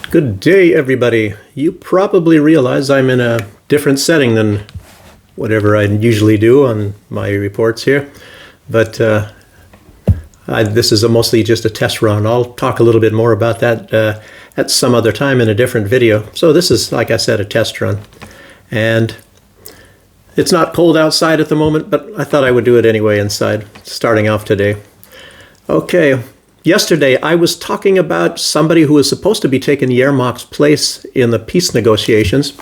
Good day, everybody. You probably realize I'm in a different setting than whatever I usually do on my reports here, but this is mostly just a test run. I'll talk a little bit more about that at some other time in a different video. So this is, like I said, a test run. And it's not cold outside at the moment, but I thought I would do it anyway inside, starting off today. Okay. Yesterday, I was talking about somebody who was supposed to be taking Yermak's place in the peace negotiations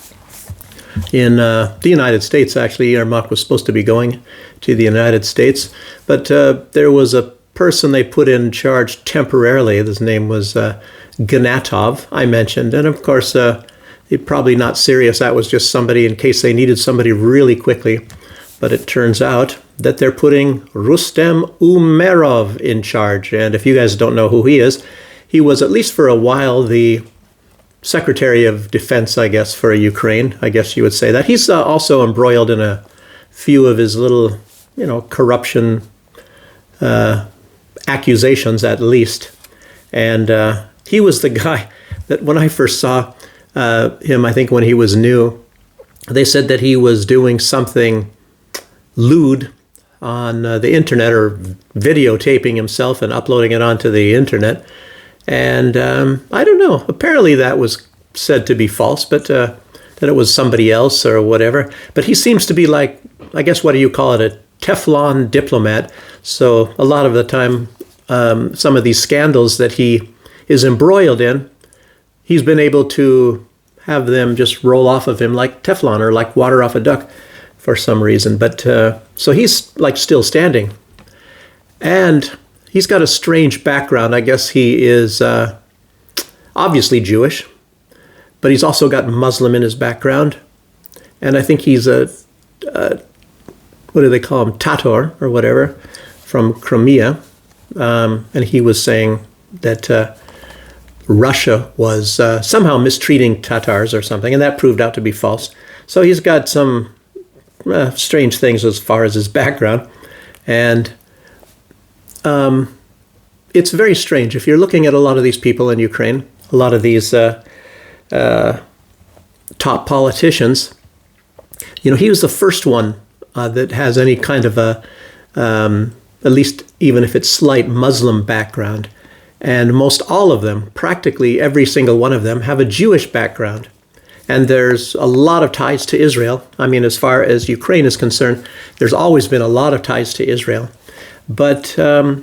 in the United States. Actually, Yermak was supposed to be going to the United States, but there was a person they put in charge temporarily. His name was Ganatov, I mentioned, and of course, probably not serious. That was just somebody in case they needed somebody really quickly. But it turns out that they're putting Rustem Umerov in charge. And if you guys don't know who he is, he was, at least for a while, the Secretary of Defense, I guess, for Ukraine. I guess you would say that. He's also embroiled in a few of his little, corruption accusations, at least. And he was the guy that when I first saw him, I think when he was new, they said that he was doing something lewd on the internet, or videotaping himself and uploading it onto the internet. And I don't know, apparently that was said to be false, but that it was somebody else or whatever. But he seems to be like, I guess, what do you call it, a Teflon diplomat. So a lot of the time, some of these scandals that he is embroiled in, he's been able to have them just roll off of him like Teflon or like water off a duck for some reason. But so he's like still standing. And he's got a strange background. I guess he is obviously Jewish, but he's also got Muslim in his background. And I think he's a what do they call him? Tatar or whatever, from Crimea. And he was saying that Russia was somehow mistreating Tatars or something, and that proved out to be false. So he's got some strange things as far as his background. And it's very strange. If you're looking at a lot of these people in Ukraine, a lot of these top politicians, he was the first one that has any kind of a, at least even if it's slight, Muslim background. And most all of them, practically every single one of them, have a Jewish background. And there's a lot of ties to Israel. I mean, as far as Ukraine is concerned, there's always been a lot of ties to Israel. But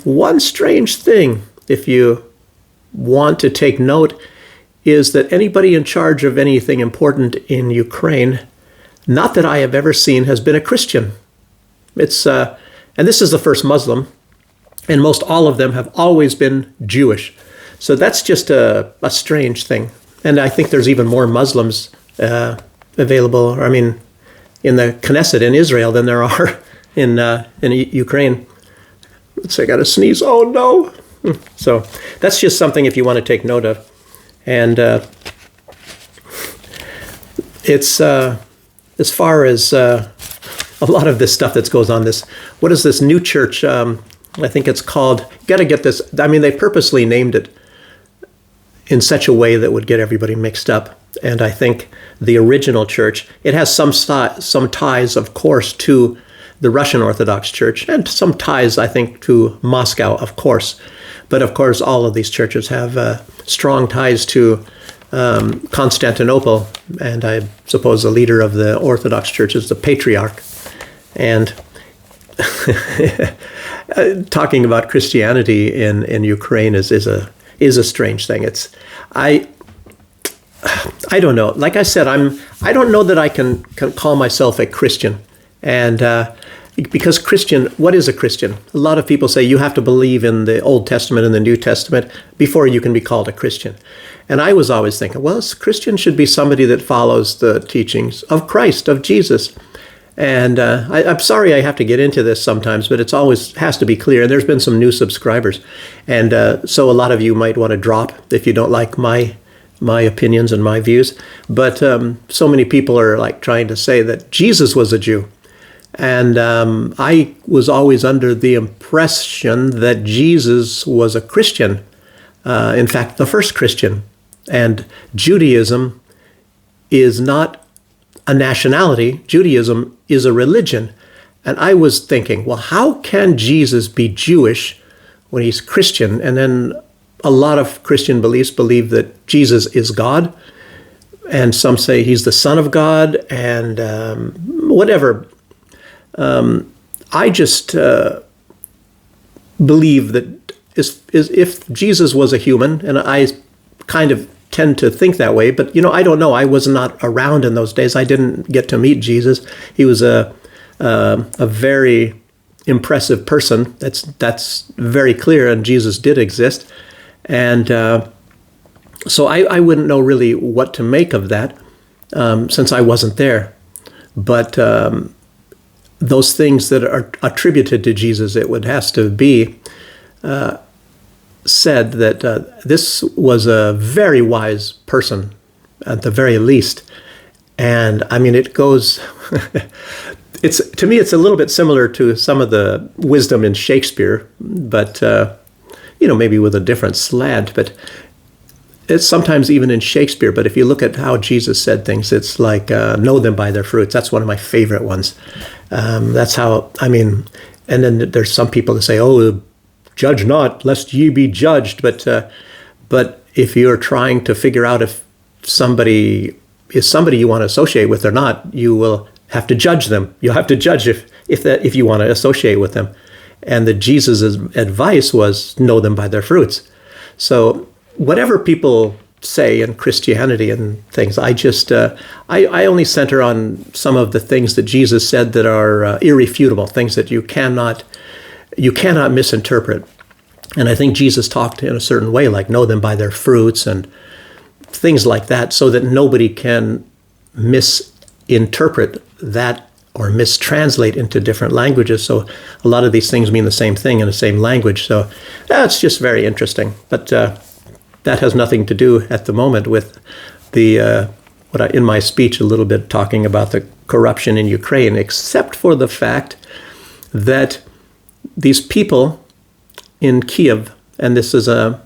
one strange thing, if you want to take note, is that anybody in charge of anything important in Ukraine, not that I have ever seen, has been a Christian. It's and this is the first Muslim, and most all of them have always been Jewish. So that's just a strange thing. And I think there's even more Muslims available, in the Knesset in Israel than there are in Ukraine. Let's see, I got to sneeze. Oh, no. So that's just something if you want to take note of. And it's, as far as a lot of this stuff that goes on, what is this new church? I think it's called, got to get this. They purposely named it in such a way that would get everybody mixed up. And I think the original church, it has some ties, of course, to the Russian Orthodox Church, and some ties, I think, to Moscow, of course. But of course, all of these churches have strong ties to Constantinople, and I suppose the leader of the Orthodox Church is the Patriarch. And talking about Christianity in Ukraine is a strange thing. I don't know. Like I said, I don't know that I can call myself a Christian. And because Christian, what is a Christian? A lot of people say you have to believe in the Old Testament and the New Testament before you can be called a Christian. And I was always thinking, well, a Christian should be somebody that follows the teachings of Christ, of Jesus. And I'm sorry I have to get into this sometimes, but it's always has to be clear. And there's been some new subscribers. And so a lot of you might want to drop if you don't like my opinions and my views. But so many people are like trying to say that Jesus was a Jew. And I was always under the impression that Jesus was a Christian. In fact, the first Christian. And Judaism is not a nationality. Judaism is a religion. And I was thinking, well, how can Jesus be Jewish when he's Christian? And then a lot of Christian beliefs believe that Jesus is God. And some say he's the Son of God, and whatever. I just believe that if Jesus was a human, and I kind of tend to think that way, but I don't know. I was not around in those days. I didn't get to meet Jesus. He was a very impressive person. That's very clear, and Jesus did exist, and so I wouldn't know really what to make of that since I wasn't there. But those things that are attributed to Jesus, has to be said that this was a very wise person at the very least. And I mean, it goes, to me, it's a little bit similar to some of the wisdom in Shakespeare, but, maybe with a different slant. But it's sometimes even in Shakespeare, but if you look at how Jesus said things, it's like, know them by their fruits. That's one of my favorite ones. That's how, and then there's some people that say, oh, judge not, lest ye be judged. But if you're trying to figure out if somebody is somebody you want to associate with or not, you will have to judge them. You'll have to judge if you want to associate with them. And that Jesus' advice was, know them by their fruits. So whatever people say in Christianity and things, I only center on some of the things that Jesus said that are irrefutable, things that you cannot misinterpret. And I think Jesus talked in a certain way, like know them by their fruits and things like that, so that nobody can misinterpret that or mistranslate into different languages. So a lot of these things mean the same thing in the same language. So that's just very interesting. But that has nothing to do at the moment with the in my speech a little bit talking about the corruption in Ukraine, except for the fact that these people in Kiev, and this is the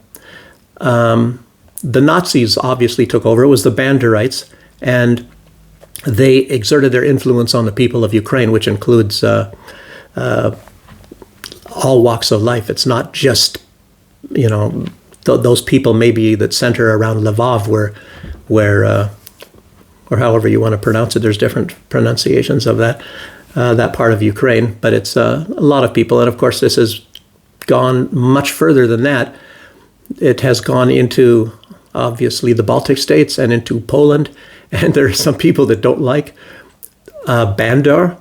Nazis obviously took over. It was the Banderites, and they exerted their influence on the people of Ukraine, which includes all walks of life. It's not just, those people maybe that center around Lvov, where or however you want to pronounce it. There's different pronunciations of that part of Ukraine, but it's a lot of people. And of course, this has gone much further than that. It has gone into, obviously, the Baltic states and into Poland. And there are some people that don't like Bandera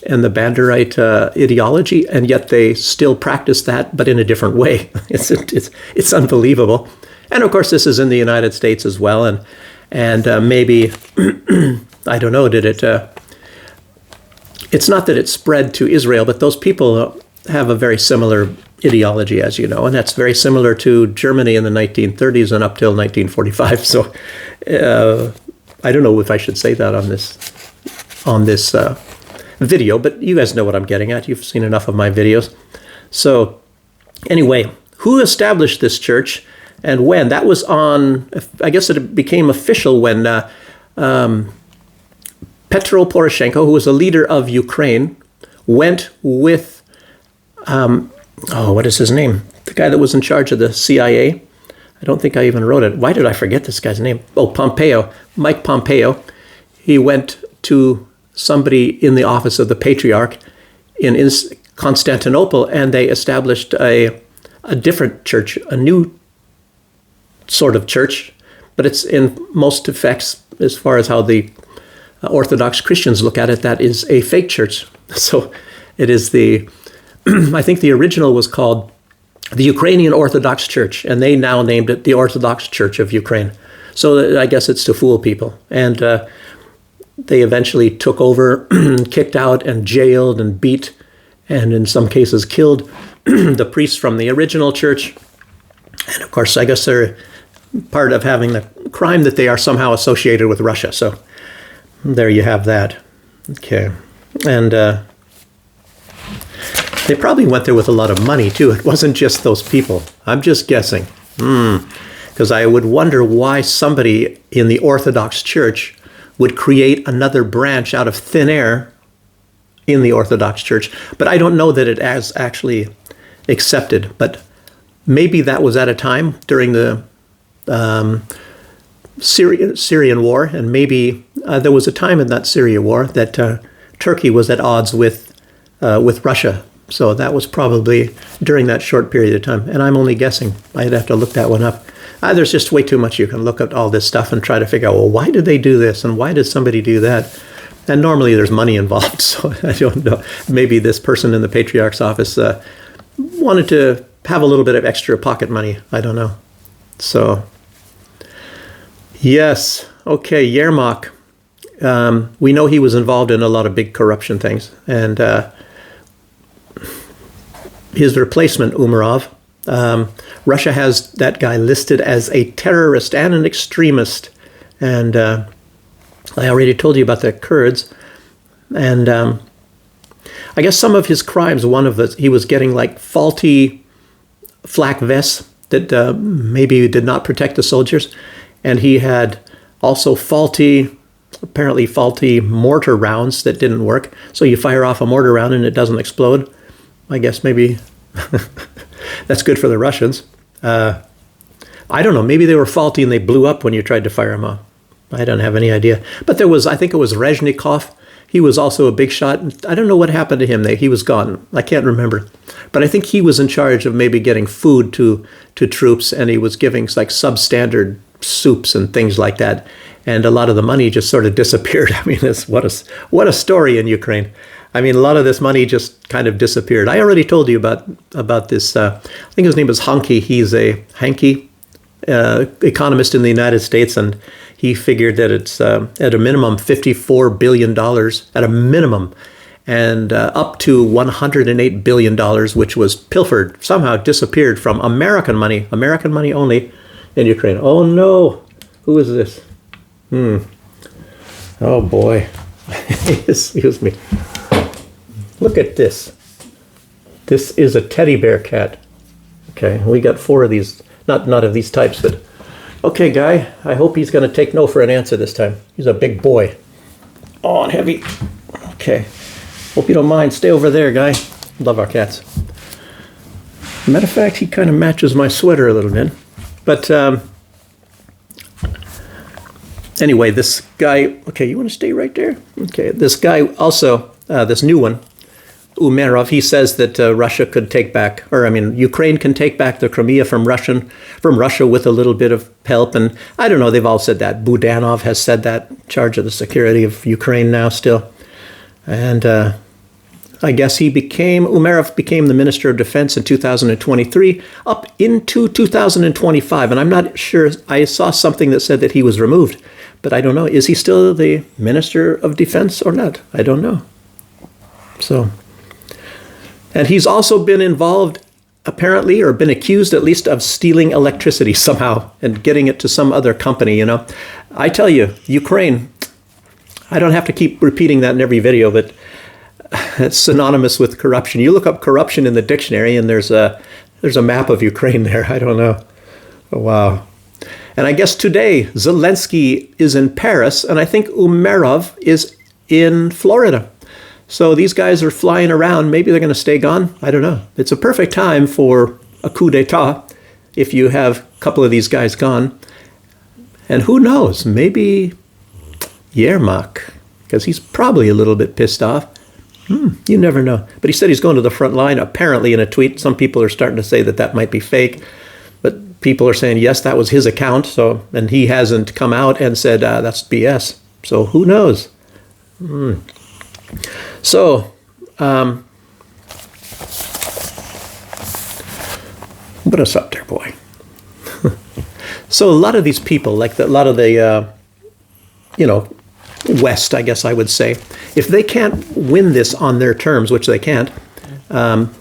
and the Banderite ideology, and yet they still practice that, but in a different way. It's unbelievable. And of course, this is in the United States as well. And maybe, I don't know, did it... it's not that it spread to Israel, but those people have a very similar ideology, as you know, and that's very similar to Germany in the 1930s and up till 1945. So I don't know if I should say that on this video, but you guys know what I'm getting at. You've seen enough of my videos. So anyway, who established this church and when? That was I guess it became official when Petro Poroshenko, who was a leader of Ukraine, went with, what is his name? The guy that was in charge of the CIA. I don't think I even wrote it. Why did I forget this guy's name? Oh, Pompeo, Mike Pompeo. He went to somebody in the office of the Patriarch in Constantinople, and they established a different church, a new sort of church, but it's in most effects, as far as how the Orthodox Christians look at it, that is a fake church. So it is I think the original was called the Ukrainian Orthodox Church, and they now named it the Orthodox Church of Ukraine. So I guess it's to fool people. And they eventually took over, kicked out and jailed and beat, and in some cases killed the priests from the original church. And of course, I guess they're part of having the crime that they are somehow associated with Russia. So there you have that. Okay. And they probably went there with a lot of money, too. It wasn't just those people. I'm just guessing. Because because I would wonder why somebody in the Orthodox Church would create another branch out of thin air in the Orthodox Church. But I don't know that it has actually accepted. But maybe that was at a time during the Syrian war, and maybe there was a time in that Syria war that Turkey was at odds with Russia. So that was probably during that short period of time. And I'm only guessing. I'd have to look that one up. There's just way too much. You can look at all this stuff and try to figure out, well, why did they do this? And why did somebody do that? And normally there's money involved. So I don't know. Maybe this person in the Patriarch's office wanted to have a little bit of extra pocket money. I don't know. So, yes. Okay, Yermak. We know he was involved in a lot of big corruption things. And his replacement, Umerov, Russia has that guy listed as a terrorist and an extremist. And I already told you about the Kurds. And I guess some of his crimes, he was getting like faulty flak vests that maybe did not protect the soldiers. And he had also apparently faulty mortar rounds that didn't work. So you fire off a mortar round and it doesn't explode. I guess maybe that's good for the Russians. I don't know. Maybe they were faulty and they blew up when you tried to fire them off. I don't have any idea. But I think it was Rezhnikov. He was also a big shot. I don't know what happened to him. He was gone. I can't remember. But I think he was in charge of maybe getting food to troops, and he was giving like substandard soups and things like that. And a lot of the money just sort of disappeared. I mean, what a story in Ukraine. I mean, a lot of this money just kind of disappeared. I already told you about this. I think his name is Hanke. He's a economist in the United States, and he figured that it's at a minimum $54 billion at a minimum, and up to $108 billion, which was pilfered, somehow disappeared from American money only in Ukraine. Oh no, who is this? Oh boy, excuse me. Look at this. This is a teddy bear cat. Okay, we got 4 of these, not of these types, but okay, guy, I hope he's going to take no for an answer this time. He's a big boy. Oh, and heavy. Okay. Hope you don't mind. Stay over there, guy. Love our cats. Matter of fact, he kind of matches my sweater a little bit. But anyway, this guy... Okay, you want to stay right there? Okay, this guy also, this new one, Umerov, he says that Ukraine can take back the Crimea from Russia with a little bit of help. And I don't know, they've all said that. Budanov has said that, in charge of the security of Ukraine now still. And I guess Umerov became the Minister of Defense in 2023 up into 2025. And I'm not sure, I saw something that said that he was removed, but I don't know. Is he still the Minister of Defense or not? I don't know. So... And he's also been involved, apparently, or been accused at least of stealing electricity somehow and getting it to some other company, I tell you, Ukraine, I don't have to keep repeating that in every video, but it's synonymous with corruption. You look up corruption in the dictionary and there's a map of Ukraine there. I don't know. Oh, wow. And I guess today, Zelensky is in Paris, and I think Umerov is in Florida. So these guys are flying around. Maybe they're going to stay gone. I don't know. It's a perfect time for a coup d'etat if you have a couple of these guys gone. And who knows? Maybe Yermak, because he's probably a little bit pissed off. You never know. But he said he's going to the front line, apparently in a tweet. Some people are starting to say that might be fake. But people are saying, yes, that was his account. And he hasn't come out and said, that's BS. So who knows? So, put us up there, boy. So a lot of these people, like a lot of the, West, I guess I would say, if they can't win this on their terms, which they can't,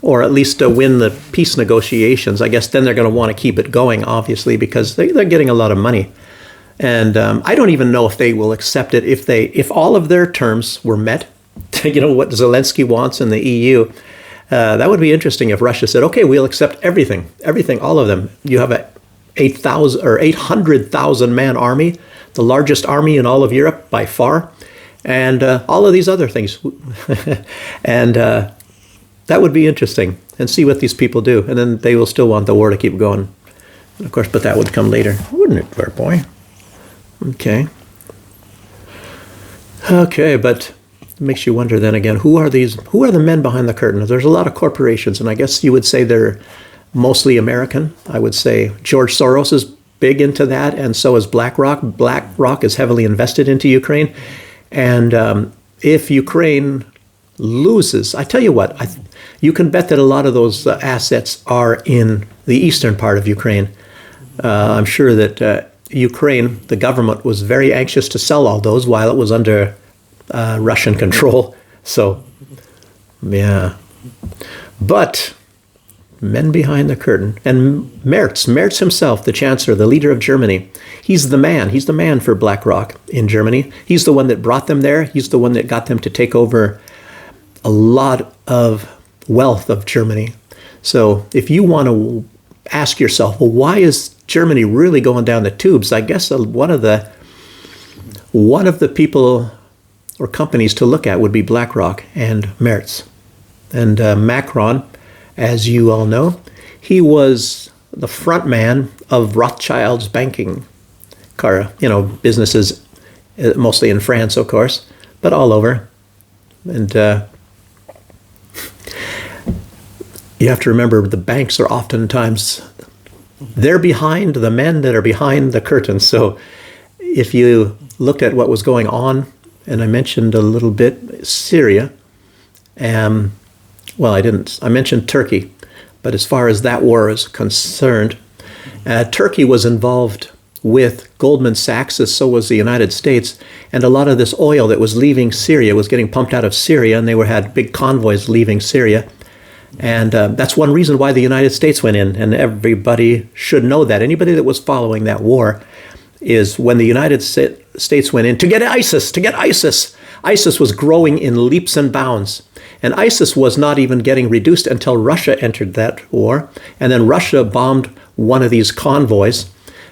or at least win the peace negotiations, I guess then they're going to want to keep it going, obviously, because they're getting a lot of money. And I don't even know if they will accept it if all of their terms were met. What Zelensky wants in the EU. That would be interesting if Russia said, okay, we'll accept everything, all of them. You have 8,000 or 800,000 man army, the largest army in all of Europe by far, and all of these other things. And that would be interesting, and see what these people do. And then they will still want the war to keep going, of course, but that would come later, wouldn't it, fair boy? Okay. Okay, but it makes you wonder then again, who are the men behind the curtain? There's a lot of corporations, and I guess you would say they're mostly American. I would say George Soros is big into that, and so is BlackRock. BlackRock is heavily invested into Ukraine. And if Ukraine loses, I tell you what, you can bet that a lot of those assets are in the eastern part of Ukraine. I'm sure that Ukraine, the government, was very anxious to sell all those while it was under Russian control. So, yeah. But men behind the curtain. And Merz himself, the chancellor, the leader of Germany, he's the man. He's the man for BlackRock in Germany. He's the one that brought them there. He's the one that got them to take over a lot of wealth of Germany. So if you want to ask yourself, well, why is Germany really going down the tubes? I guess one of the people or companies to look at would be BlackRock and Merz. And Macron, as you all know, he was the front man of Rothschild's banking businesses, mostly in France, of course, but all over. And you have to remember, the banks are oftentimes, they're behind the men that are behind the curtain. So if you looked at what was going on, and I mentioned a little bit Syria, well, I mentioned Turkey, but as far as that war is concerned, Turkey was involved with Goldman Sachs, as so was the United States, and a lot of this oil that was leaving Syria was getting pumped out of Syria, and they had big convoys leaving Syria. And that's one reason why the United States went in, and everybody should know that. Anybody that was following that war is when the United States went in to get ISIS, ISIS was growing in leaps and bounds. And ISIS was not even getting reduced until Russia entered that war. And then Russia bombed one of these convoys,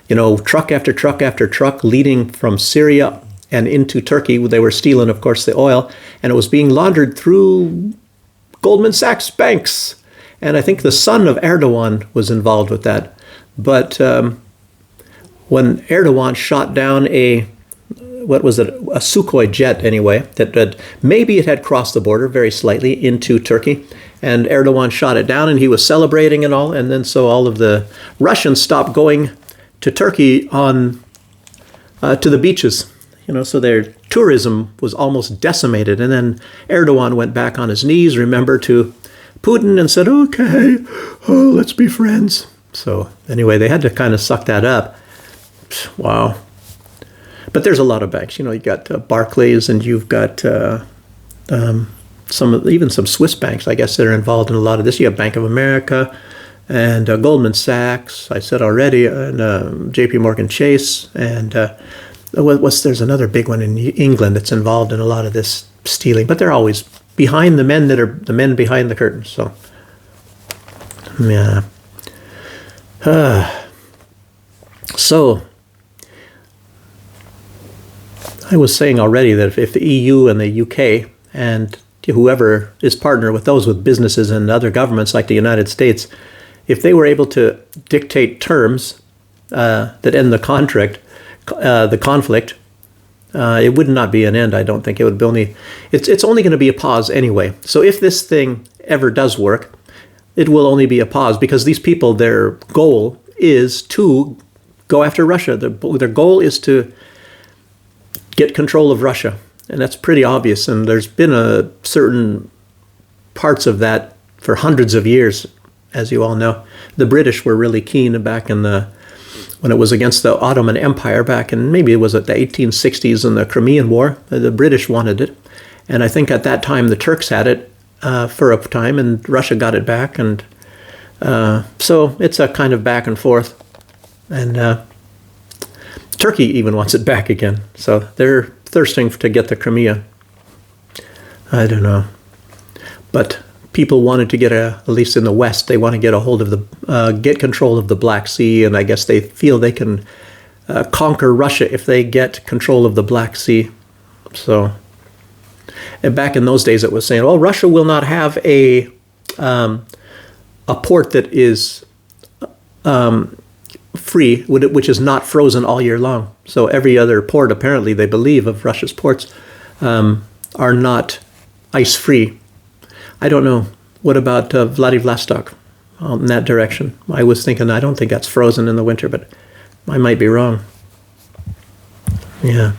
truck after truck after truck leading from Syria and into Turkey. They were stealing, of course, the oil, and it was being laundered through Goldman Sachs banks. And I think the son of Erdogan was involved with that. But when Erdogan shot down a Sukhoi jet anyway, maybe it had crossed the border very slightly into Turkey, and Erdogan shot it down, and he was celebrating and all, and then so all of the Russians stopped going to Turkey to the beaches, so their tourism was almost decimated. And then Erdogan went back on his knees, remember, to Putin and said, okay, let's be friends. So anyway, they had to kind of suck that up. Wow. But there's a lot of banks. You got Barclays, and you've got some Swiss banks, I guess, that are involved in a lot of this. You have Bank of America and Goldman Sachs, I said already, and J.P. Morgan Chase, and there's another big one in England that's involved in a lot of this stealing. But they're always behind the men that are the men behind the curtain. So, yeah. So, I was saying already that if the EU and the UK and whoever is partner with those with businesses and other governments like the United States, if they were able to dictate terms that end the conflict, it would not be an end. I don't think it would be only. It's only going to be a pause anyway. So if this thing ever does work, it will only be a pause, because these people, their goal is to go after Russia. Their goal is to get control of Russia, and that's pretty obvious. And there's been a certain parts of that for hundreds of years, as you all know. The British were really keen back in when it was against the Ottoman Empire back in, maybe it was at the 1860s in the Crimean War. The British wanted it, and I think at that time the Turks had it for a time, and Russia got it back, and so it's a kind of back and forth, and Turkey even wants it back again. So they're thirsting to get the Crimea. I don't know. But people wanted to get at least in the West, they want to get a hold of get control of the Black Sea, and I guess they feel they can conquer Russia if they get control of the Black Sea. So, and back in those days, it was saying, well, Russia will not have a port that is free, which is not frozen all year long. So every other port, apparently, they believe, of Russia's ports are not ice-free. I don't know. What about Vladivostok in that direction? I was thinking, I don't think that's frozen in the winter, but I might be wrong. Yeah.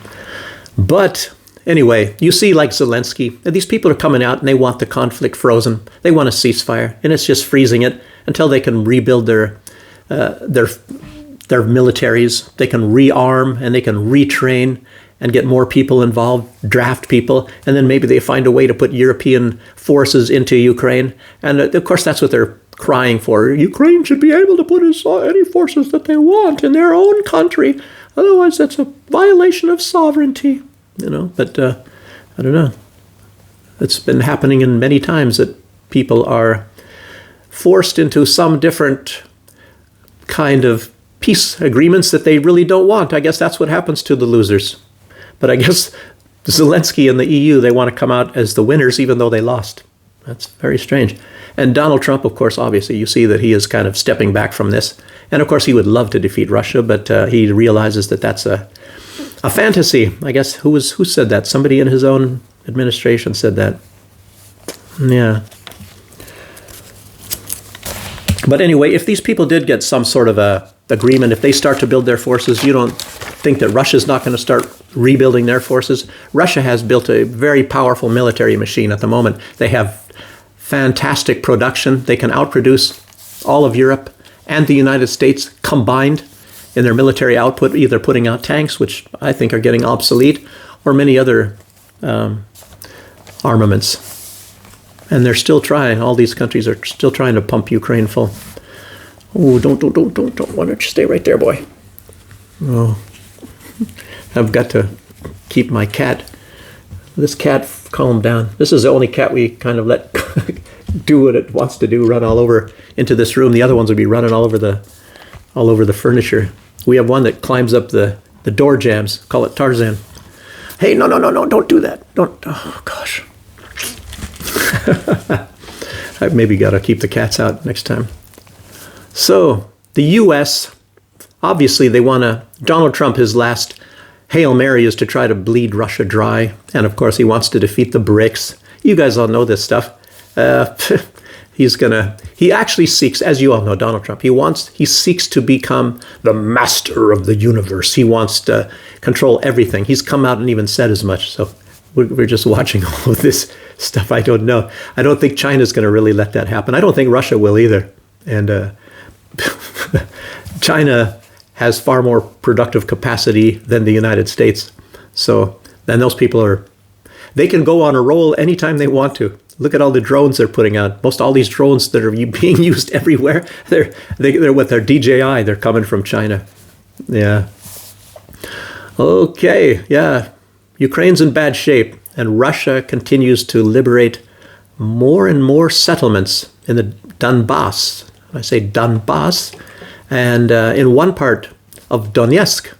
But anyway, you see, like Zelensky, these people are coming out and they want the conflict frozen. They want a ceasefire, and it's just freezing it until they can rebuild their militaries. They can rearm and they can retrain and get more people involved, draft people, and then maybe they find a way to put European forces into Ukraine. And of course, that's what they're crying for. Ukraine should be able to put any forces that they want in their own country. Otherwise, that's a violation of sovereignty. But I don't know. It's been happening in many times that people are forced into some different kind of peace agreements that they really don't want. I guess that's what happens to the losers. But I guess Zelensky and the EU, they want to come out as the winners even though they lost. That's very strange. And Donald Trump, of course, obviously, you see that he is kind of stepping back from this. And of course, he would love to defeat Russia, but he realizes that that's a fantasy. I guess who said that? Somebody in his own administration said that. Yeah. But anyway, if these people did get some sort of a agreement, if they start to build their forces, you don't think that Russia's not going to start rebuilding their forces? Russia has built a very powerful military machine at the moment. They have fantastic production. They can outproduce all of Europe and the United States combined in their military output, either putting out tanks, which I think are getting obsolete, or many other armaments. And they're still trying. All these countries are still trying to pump Ukraine full. Oh, don't. Why don't you stay right there, boy? Oh, I've got to keep my cat. This cat, calm down. This is the only cat we kind of let do what it wants to do, run all over into this room. The other ones would be running all over the furniture. We have one that climbs up the door jambs. Call it Tarzan. Hey, no, don't do that. Don't. Oh, gosh. I've maybe got to keep the cats out next time. So, the U.S., obviously they want to, Donald Trump, his last Hail Mary is to try to bleed Russia dry. And of course, he wants to defeat the BRICS. You guys all know this stuff. He actually seeks, as you all know, Donald Trump, he seeks to become the master of the universe. He wants to control everything. He's come out and even said as much. So we're just watching all of this stuff. I don't know. I don't think China's going to really let that happen. I don't think Russia will either. And China has far more productive capacity than the United States. So then those people they can go on a roll anytime they want to. Look at all the drones they're putting out. Most all these drones that are being used everywhere, they're with their DJI. They're coming from China. Yeah. Okay. Yeah. Ukraine's in bad shape, and Russia continues to liberate more and more settlements in the Donbas. I say Donbas, and in one part of Donetsk,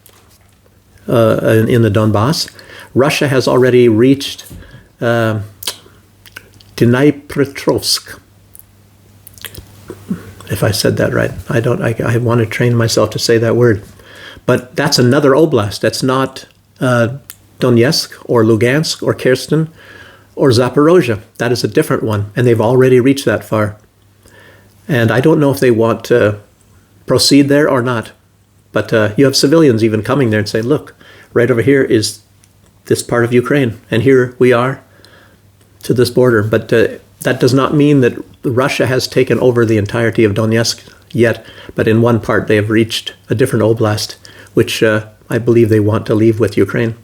in the Donbas, Russia has already reached Dnipropetrovsk. If I said that right, I want to train myself to say that word. But that's another oblast. That's not Donetsk or Lugansk or Kherson or Zaporozhye. That is a different one, and they've already reached that far. And I don't know if they want to proceed there or not. But you have civilians even coming there and saying, look, right over here is this part of Ukraine, and here we are to this border. But that does not mean that Russia has taken over the entirety of Donetsk yet, but in one part they have reached a different oblast, which I believe they want to leave with Ukraine.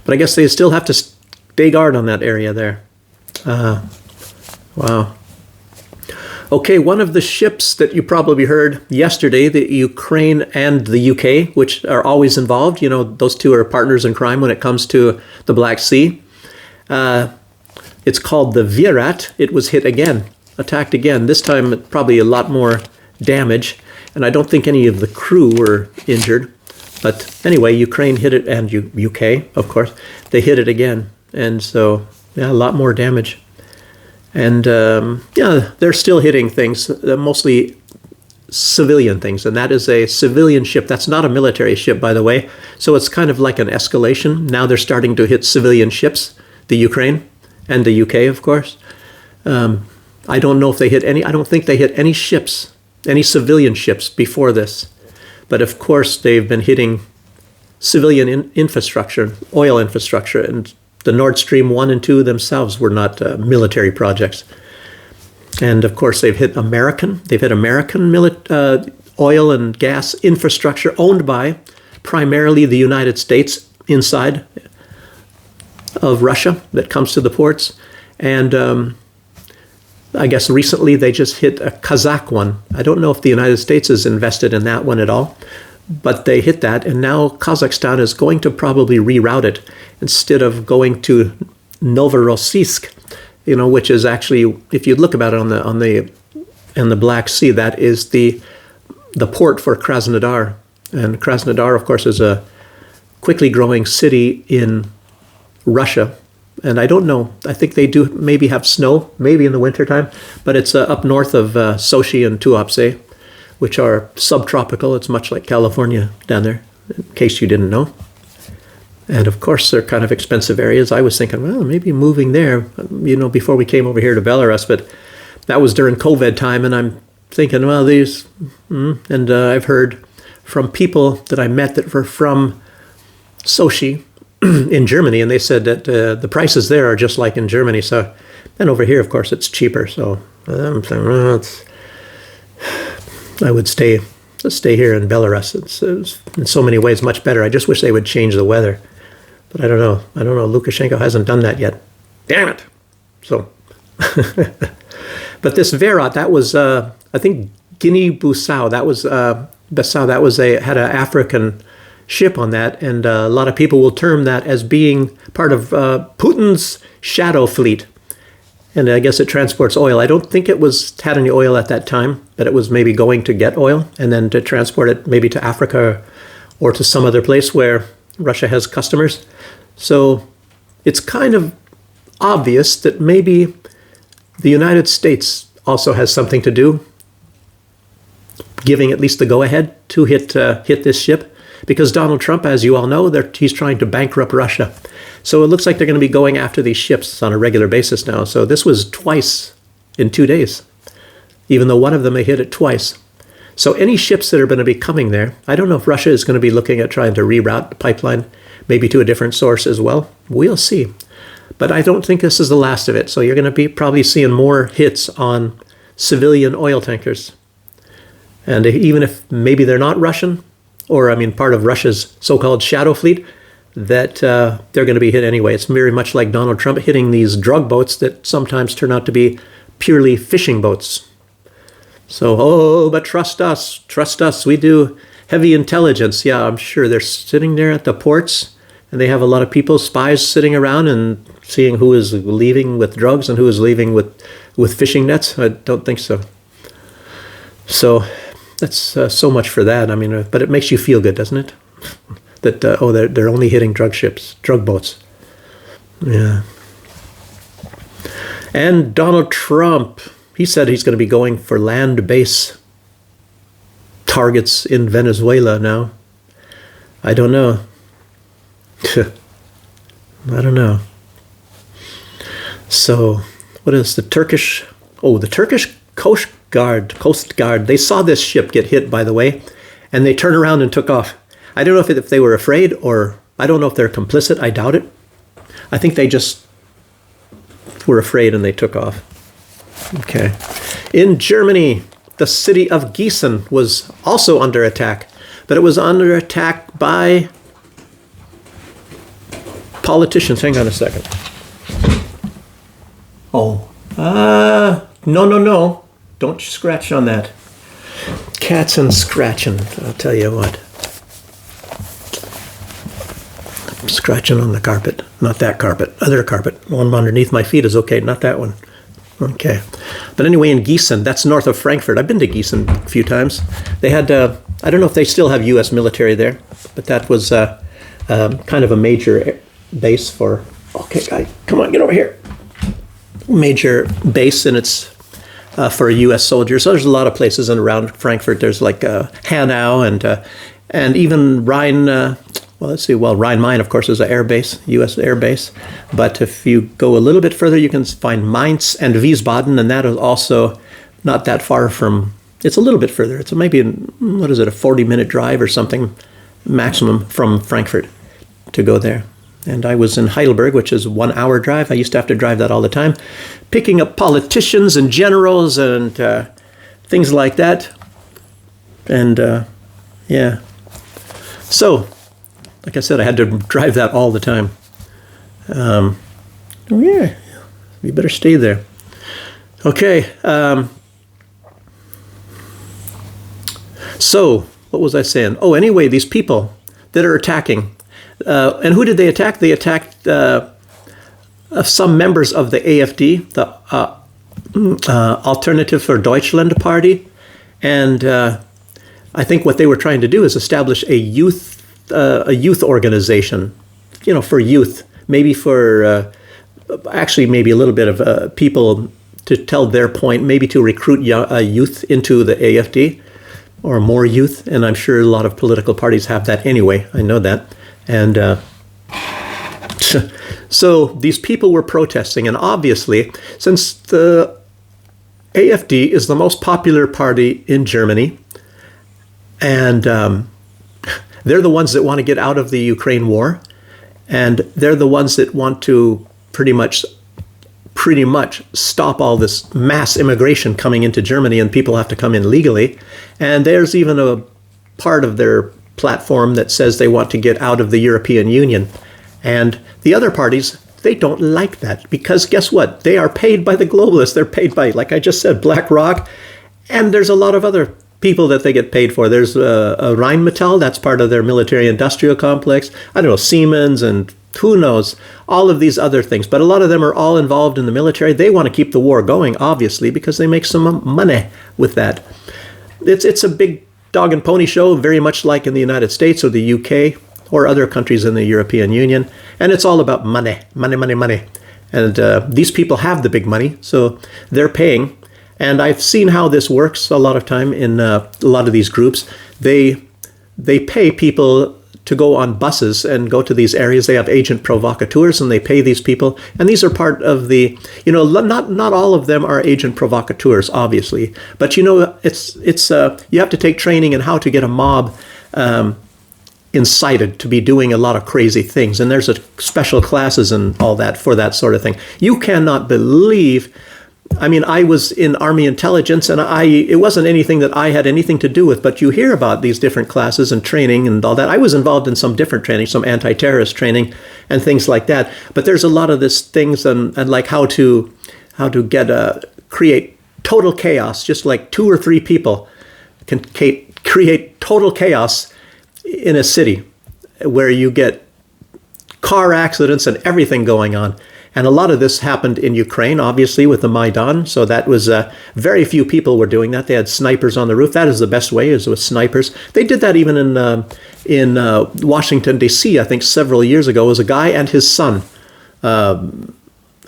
But I guess they still have to stay guard on that area there. Wow. Okay, one of the ships that you probably heard yesterday, the Ukraine and the UK, which are always involved, those two are partners in crime when it comes to the Black Sea. It's called the Virat. It was hit again attacked again. This time, probably a lot more damage, and I don't think any of the crew were injured. But anyway, Ukraine hit it, and UK, of course, they hit it again. And so, yeah, a lot more damage. And, yeah, they're still hitting things, mostly civilian things. And that is a civilian ship. That's not a military ship, by the way. So it's kind of like an escalation. Now they're starting to hit civilian ships, the Ukraine and the UK, of course. I don't know if they hit any, I don't think they hit any ships, any civilian ships before this. But of course, they've been hitting civilian infrastructure, oil infrastructure, and the Nord Stream 1 and 2 themselves were not military projects. And of course, they've hit American oil and gas infrastructure owned by primarily the United States inside of Russia that comes to the ports. And I guess recently they just hit a Kazakh one. I don't know if the United States is invested in that one at all, but they hit that, and now Kazakhstan is going to probably reroute it instead of going to Novorossiysk, which is actually, if you look about it in the Black Sea, that is the port for Krasnodar. And Krasnodar, of course, is a quickly growing city in Russia. And I don't know, I think they do maybe have snow, maybe in the wintertime, but it's up north of Sochi and Tuapse, which are subtropical. It's much like California down there, in case you didn't know. And of course, they're kind of expensive areas. I was thinking, well, maybe moving there, before we came over here to Belarus, but that was during COVID time, and I'm thinking, well, and I've heard from people that I met that were from Sochi, in Germany, and they said that the prices there are just like in Germany. So, and over here, of course, it's cheaper. So I'm saying, well, I would stay here in Belarus. It's in so many ways much better. I just wish they would change the weather, but I don't know. Lukashenko hasn't done that yet. Damn it! So, but this Verat, that was I think Guinea-Bissau. That was Bissau. That was had an African ship on that, and a lot of people will term that as being part of Putin's shadow fleet. And I guess it transports oil. I don't think it had any oil at that time, but it was maybe going to get oil and then to transport it maybe to Africa or to some other place where Russia has customers. So it's kind of obvious that maybe the United States also has something to do, giving at least the go-ahead to hit this ship. Because Donald Trump, as you all know, he's trying to bankrupt Russia. So it looks like they're going to be going after these ships on a regular basis now. So this was twice in 2 days, even though one of them they hit it twice. So any ships that are going to be coming there, I don't know if Russia is going to be looking at trying to reroute the pipeline, maybe to a different source as well. We'll see. But I don't think this is the last of it. So you're going to be probably seeing more hits on civilian oil tankers. And even if maybe they're not Russian, or part of Russia's so-called shadow fleet, that they're going to be hit anyway. It's very much like Donald Trump hitting these drug boats that sometimes turn out to be purely fishing boats. So, but trust us, we do heavy intelligence. Yeah, I'm sure they're sitting there at the ports, and they have a lot of people, spies sitting around and seeing who is leaving with drugs and who is leaving with fishing nets. I don't think so. So that's so much for that. But it makes you feel good, doesn't it? That, they're only hitting drug boats. Yeah. And Donald Trump, he said he's going to be going for land base targets in Venezuela now. I don't know. I don't know. So, what is the Turkish Coast Guard, they saw this ship get hit, by the way, and they turned around and took off. I don't know if they were afraid, or I don't know if they're complicit. I doubt it. I think they just were afraid and they took off. Okay. In Germany, the city of Gießen was also under attack, but it was under attack by politicians. Hang on a second. No. Don't you scratch on that. Cats and scratching, I'll tell you what. I'm scratching on the carpet. Not that carpet. Other carpet. The one underneath my feet is okay, not that one. Okay. But anyway, in Gießen, that's north of Frankfurt. I've been to Gießen a few times. They had, I don't know if they still have U.S. military there, but that was kind of a major base for, okay, guy, come on, get over here. Major base, and it's for U.S. soldiers. So there's a lot of places in around Frankfurt. There's like Hanau and even Rhine, Rhine-Main, of course, is an air base, U.S. air base. But if you go a little bit further, you can find Mainz and Wiesbaden, and that is also not that far from, it's a little bit further. It's maybe, a 40-minute drive or something maximum from Frankfurt to go there. And I was in Heidelberg, which is a 1-hour drive. I used to have to drive that all the time, picking up politicians and generals and things like that. And yeah. So, like I said, I had to drive that all the time. Yeah, you better stay there. Okay. So, what was I saying? Oh, anyway, these people that are attacking. And who did they attack? They attacked some members of the AfD, the Alternative for Deutschland party. And I think what they were trying to do is establish a youth organization, for youth, maybe for actually maybe a little bit of people to tell their point, maybe to recruit youth into the AfD or more youth. And I'm sure a lot of political parties have that anyway. I know that. And so these people were protesting. And obviously, since the AfD is the most popular party in Germany, and they're the ones that want to get out of the Ukraine war, and they're the ones that want to pretty much stop all this mass immigration coming into Germany, and people have to come in legally. And there's even a part of their platform that says they want to get out of the European Union. And the other parties, they don't like that, because guess what? They are paid by the globalists. They're paid by, like I just said, BlackRock, and there's a lot of other people that they get paid for. There's a Rheinmetall, that's part of their military-industrial complex. I don't know, Siemens, and who knows, all of these other things. But a lot of them are all involved in the military. They want to keep the war going, obviously, because they make some money with that. It's a big dog and pony show, very much like in the United States or the UK or other countries in the European Union. And it's all about money, money, money, money. And these people have the big money, so they're paying. And I've seen how this works a lot of time in a lot of these groups. They pay people to go on buses and go to these areas. They have agent provocateurs, and they pay these people. And these are part of the, not all of them are agent provocateurs, obviously. But it's you have to take training in how to get a mob incited to be doing a lot of crazy things. And there's special classes and all that for that sort of thing. You cannot believe. I was in Army intelligence, and it wasn't anything that I had anything to do with, but you hear about these different classes and training and all that. I was involved in some different training, some anti-terrorist training and things like that. But there's a lot of these things and like how to create total chaos, just like 2 or 3 people can create total chaos in a city where you get car accidents and everything going on. And a lot of this happened in Ukraine, obviously, with the Maidan. So that was very few people were doing that. They had snipers on the roof. That is the best way, is with snipers. They did that even in Washington, D.C., I think several years ago. It was a guy and his son. I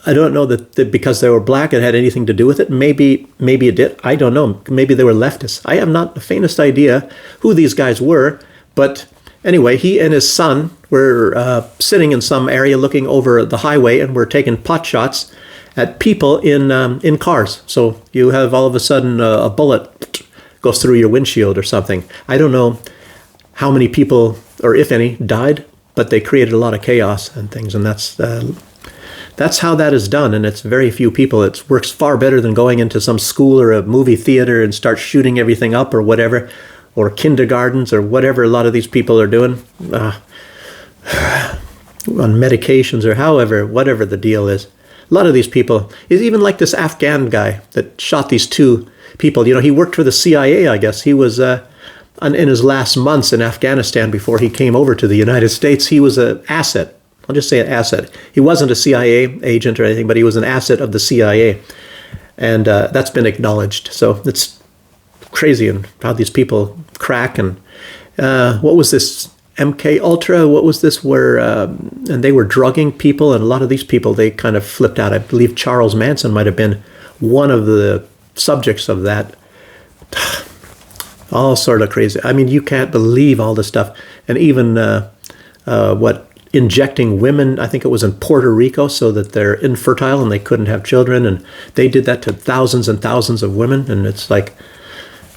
don't know that because they were black it had anything to do with it. Maybe it did. I don't know. Maybe they were leftists. I have not the faintest idea who these guys were. But anyway, he and his son were sitting in some area looking over the highway, and were taking pot shots at people in cars. So you have all of a sudden a bullet goes through your windshield or something. I don't know how many people, or if any, died, but they created a lot of chaos and things. And that's how that is done. And it's very few people. It works far better than going into some school or a movie theater and start shooting everything up or whatever, or kindergartens or whatever a lot of these people are doing. On medications or however, whatever the deal is. A lot of these people, is even like this Afghan guy that shot these 2 people. He worked for the CIA, I guess. He was, in his last months in Afghanistan before he came over to the United States, he was an asset. I'll just say an asset. He wasn't a CIA agent or anything, but he was an asset of the CIA. And that's been acknowledged. So it's crazy and how these people crack. And what was this MK Ultra? What was this where, and they were drugging people, and a lot of these people, they kind of flipped out. I believe Charles Manson might have been one of the subjects of that. All sort of crazy. I mean, you can't believe all this stuff. And even injecting women, I think it was in Puerto Rico, so that they're infertile and they couldn't have children. And they did that to thousands and thousands of women. And it's like,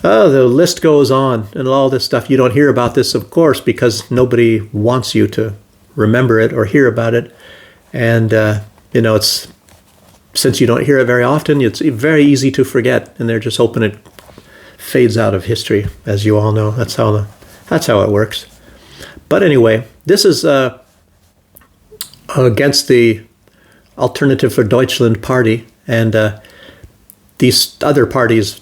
oh, the list goes on and all this stuff. You don't hear about this, of course, because nobody wants you to remember it or hear about it. And, it's, since you don't hear it very often, it's very easy to forget. And they're just hoping it fades out of history, as you all know. That's how it works. But anyway, this is against the Alternative for Deutschland party, and these other parties,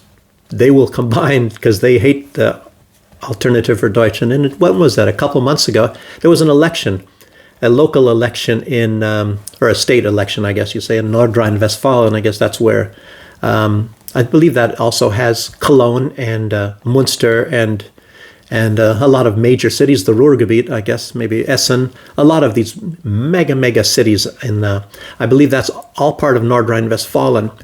they will combine because they hate the Alternative for Deutschland. And when was that? A couple months ago, there was an election, a local election in, or a state election, I guess you say, in Nordrhein-Westfalen. I guess that's where, I believe that also has Cologne and Münster and a lot of major cities, the Ruhrgebiet, I guess, maybe Essen, a lot of these mega cities. And I believe that's all part of Nordrhein-Westfalen.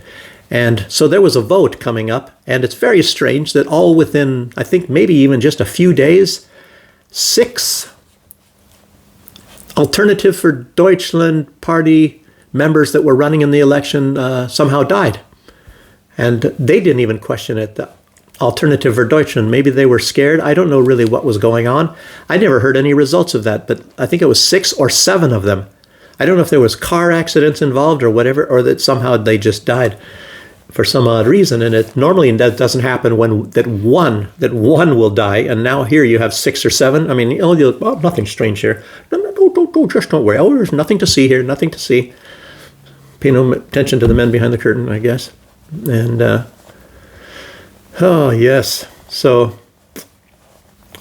And so there was a vote coming up, and it's very strange that all within, I think maybe even just a few days, 6 Alternative for Deutschland party members that were running in the election somehow died. And they didn't even question it. The Alternative for Deutschland, maybe they were scared. I don't know really what was going on. I never heard any results of that, but I think it was 6 or 7 of them. I don't know if there was car accidents involved or whatever, or that somehow they just died for some odd reason. And it normally that doesn't happen when that one will die. And now here you have 6 or 7. I mean, nothing strange here. No, just don't worry. Oh, there's nothing to see here. Nothing to see. Pay no attention to the men behind the curtain, I guess. And oh yes. So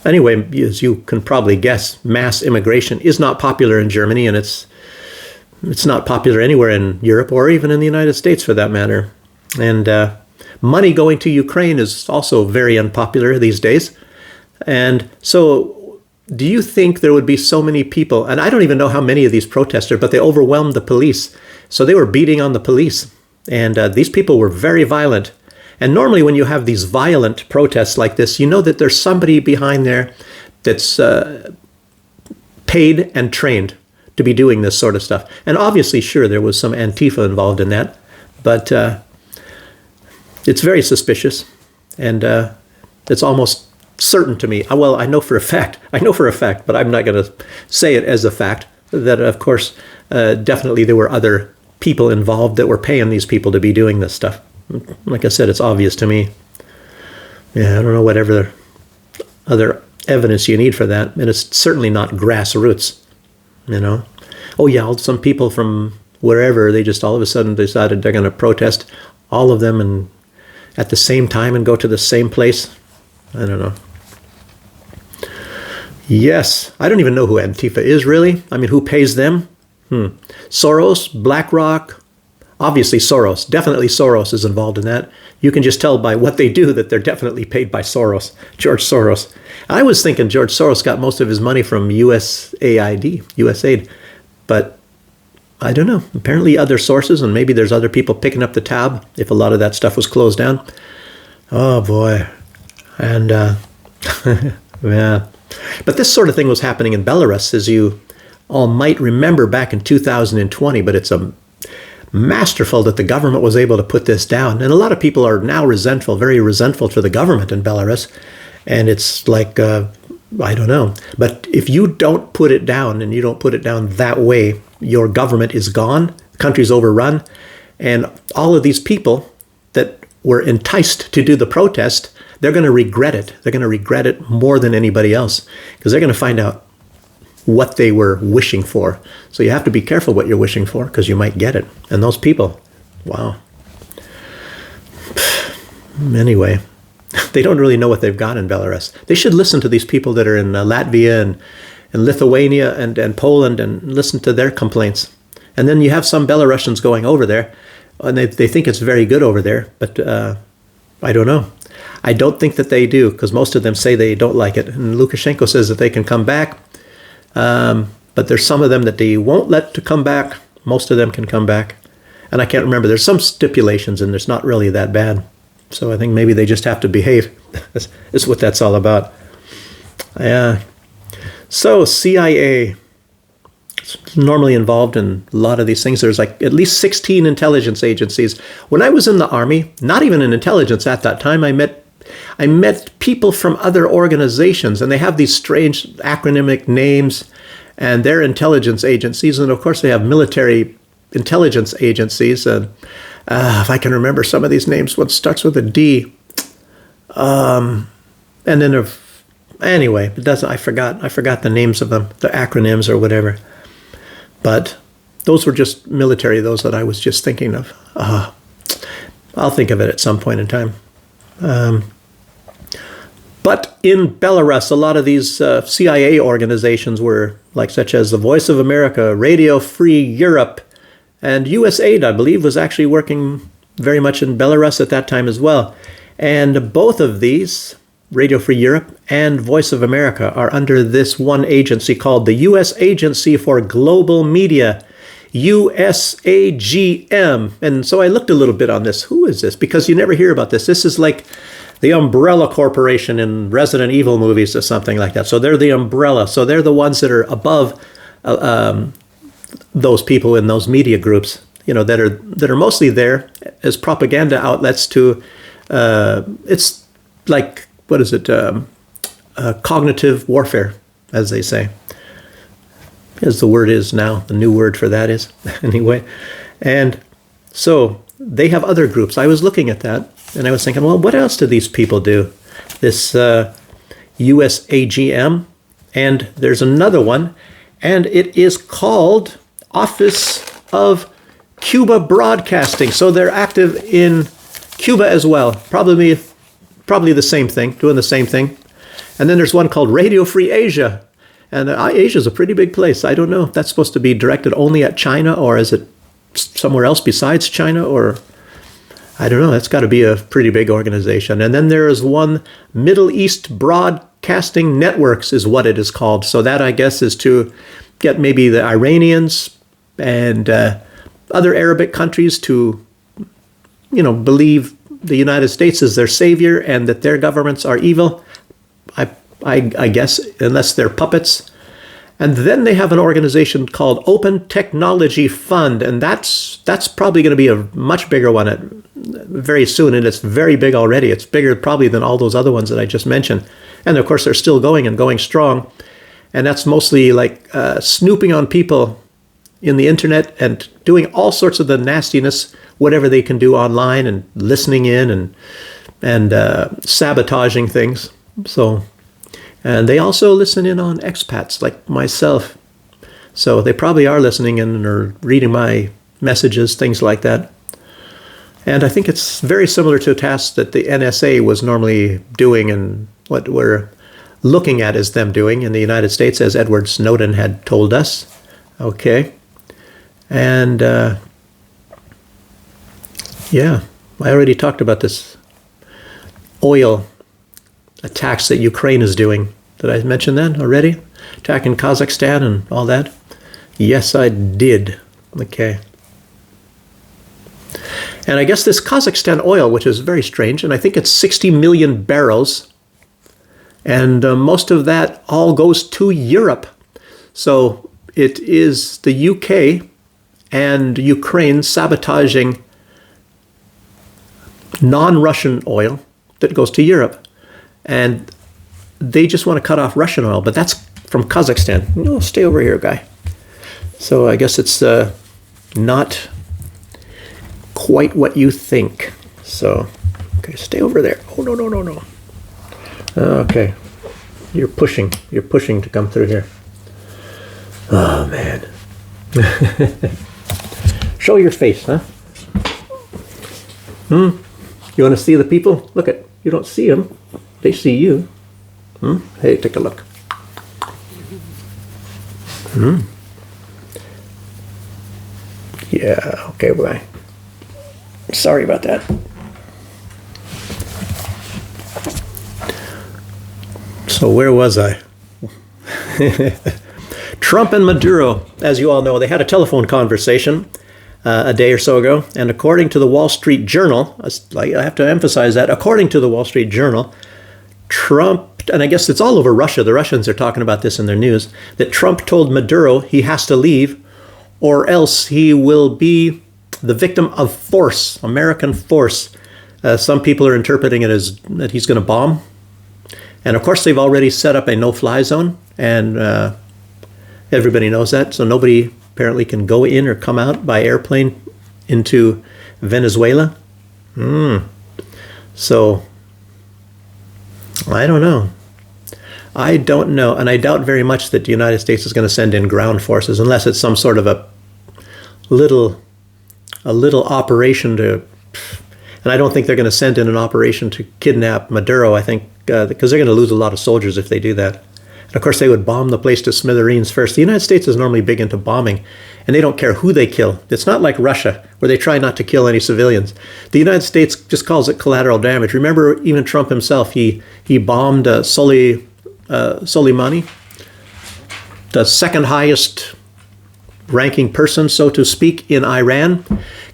anyway, as you can probably guess, mass immigration is not popular in Germany, and it's not popular anywhere in Europe or even in the United States for that matter. And money going to Ukraine is also very unpopular these days. And so do you think there would be so many people, and I don't even know how many of these protesters, but they overwhelmed the police. So they were beating on the police. And these people were very violent. And normally when you have these violent protests like this, you know that there's somebody behind there that's paid and trained to be doing this sort of stuff. And obviously, sure, there was some Antifa involved in that. But it's very suspicious. And it's almost certain to me. Well, I know for a fact, but I'm not going to say it as a fact, that, of course, definitely there were other people involved that were paying these people to be doing this stuff. Like I said, it's obvious to me. Yeah, I don't know whatever other evidence you need for that. And it's certainly not grassroots, Oh, yeah, some people from wherever, they just all of a sudden decided they're going to protest, all of them, and at the same time and go to the same place. I don't know. Yes, I don't even know who Antifa is, really. I mean, who pays them? Soros, BlackRock, obviously Soros. Definitely Soros is involved in that. You can just tell by what they do that they're definitely paid by Soros, George Soros. I was thinking George Soros got most of his money from USAID, but I don't know. Apparently other sources, and maybe there's other people picking up the tab if a lot of that stuff was closed down. Oh, boy. And, yeah. But this sort of thing was happening in Belarus, as you all might remember back in 2020, but it's masterful that the government was able to put this down. And a lot of people are now resentful, very resentful to the government in Belarus. And it's like, I don't know. But if you don't put it down, and you don't put it down that way, your government is gone, the country's overrun, and all of these people that were enticed to do the protest, they're going to regret it. They're going to regret it more than anybody else, because they're going to find out what they were wishing for. So you have to be careful what you're wishing for, because you might get it. And those people, wow. Anyway, they don't really know what they've got in Belarus. They should listen to these people that are in Latvia and Lithuania and Poland, and listen to their complaints. And then you have some Belarusians going over there. and they think it's very good over there, but I don't know. I don't think that they do, because most of them say they don't like it. And Lukashenko says that they can come back, but there's some of them that they won't let to come back. Most of them can come back. And I can't remember. There's some stipulations, and it's not really that bad. So I think maybe they just have to behave. That's what that's all about. Yeah. So CIA is normally involved in a lot of these things. There's like at least 16 intelligence agencies. When I was in the Army, not even in intelligence at that time, I met people from other organizations, and they have these strange acronymic names, and they're intelligence agencies. And of course, they have military intelligence agencies. And if I can remember some of these names, one starts with a D. And then anyway, it doesn't. I forgot the names of them, the acronyms or whatever. But those were just military, those that I was just thinking of. I'll think of it at some point in time. But in Belarus, a lot of these CIA organizations were, like such as the Voice of America, Radio Free Europe, and USAID, I believe, was actually working very much in Belarus at that time as well. And both of these, Radio Free Europe and Voice of America, are under this one agency called the U.S. Agency for Global Media, USAGM. And so I looked a little bit on this. Who is this? Because you never hear about this. This is like the Umbrella Corporation in Resident Evil movies or something like that. So they're the umbrella. So they're the ones that are above those people in those media groups, that are mostly there as propaganda outlets to, it's like, what is it, cognitive warfare, as they say, as the word is now, the new word for that is, anyway. And so they have other groups. I was looking at that, and I was thinking, well, what else do these people do? This USAGM, and there's another one, and it is called Office of Cuba Broadcasting. So they're active in Cuba as well. Probably the same thing, doing the same thing. And then there's one called Radio Free Asia. And Asia is a pretty big place. I don't know if that's supposed to be directed only at China, or is it somewhere else besides China, or I don't know. That's got to be a pretty big organization. And then there is one, Middle East Broadcasting Networks is what it is called. So that, I guess, is to get maybe the Iranians and other Arabic countries to, believe the United States is their savior and that their governments are evil. I guess, unless they're puppets. And then they have an organization called Open Technology Fund, and that's probably going to be a much bigger one very soon, and it's very big already. It's bigger probably than all those other ones that I just mentioned. And of course, they're still going and going strong. And that's mostly like snooping on people in the internet and doing all sorts of the nastiness, whatever they can do online, and listening in and sabotaging things. So, and they also listen in on expats like myself. So they probably are listening in or reading my messages, things like that. And I think it's very similar to tasks that the NSA was normally doing, and what we're looking at is them doing in the United States, as Edward Snowden had told us. Okay. And yeah, I already talked about this oil attacks that Ukraine is doing. Did I mention that already? Attacking Kazakhstan and all that? Yes, I did. Okay. And I guess this Kazakhstan oil, which is very strange, and I think it's 60 million barrels, and most of that all goes to Europe. So it is the UK and Ukraine sabotaging non-Russian oil that goes to Europe. And they just want to cut off Russian oil, but that's from Kazakhstan. No, stay over here, guy. So I guess it's not quite what you think. So, okay, stay over there. Oh, no. Okay. You're pushing to come through here. Oh, man. Show your face, huh? You want to see the people? Look at, you don't see them. They see you. Hey, take a look. Yeah, okay, bye. Sorry about that. So where was I? Trump and Maduro, as you all know, they had a telephone conversation a day or so ago. And according to the Wall Street Journal, I have to emphasize that, according to the Wall Street Journal, Trump, and I guess it's all over Russia, the Russians are talking about this in their news, that Trump told Maduro he has to leave or else he will be the victim of force, American force. Some people are interpreting it as that he's going to bomb. And of course, they've already set up a no-fly zone, and everybody knows that. So nobody apparently can go in or come out by airplane into Venezuela. So I don't know. I don't know. And I doubt very much that the United States is going to send in ground forces unless it's some sort of a little operation to, and I don't think they're going to send in an operation to kidnap Maduro, I think, because they're going to lose a lot of soldiers if they do that. And of course, they would bomb the place to smithereens first. The United States is normally big into bombing, and they don't care who they kill. It's not like Russia, where they try not to kill any civilians. The United States just calls it collateral damage. Remember, even Trump himself, he bombed Soleimani, the second highest ranking person, so to speak, in Iran,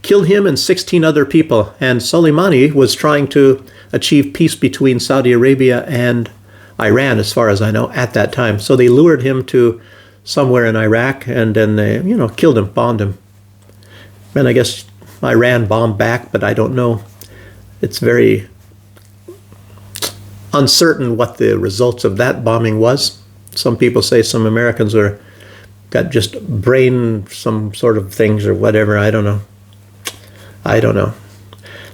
killed him and 16 other people. And Soleimani was trying to achieve peace between Saudi Arabia and Iran, as far as I know, at that time. So they lured him to somewhere in Iraq, and then they, killed him, bombed him. And I guess Iran bombed back, but I don't know. It's very uncertain what the results of that bombing was. Some people say some Americans got just brain some sort of things or whatever. I don't know.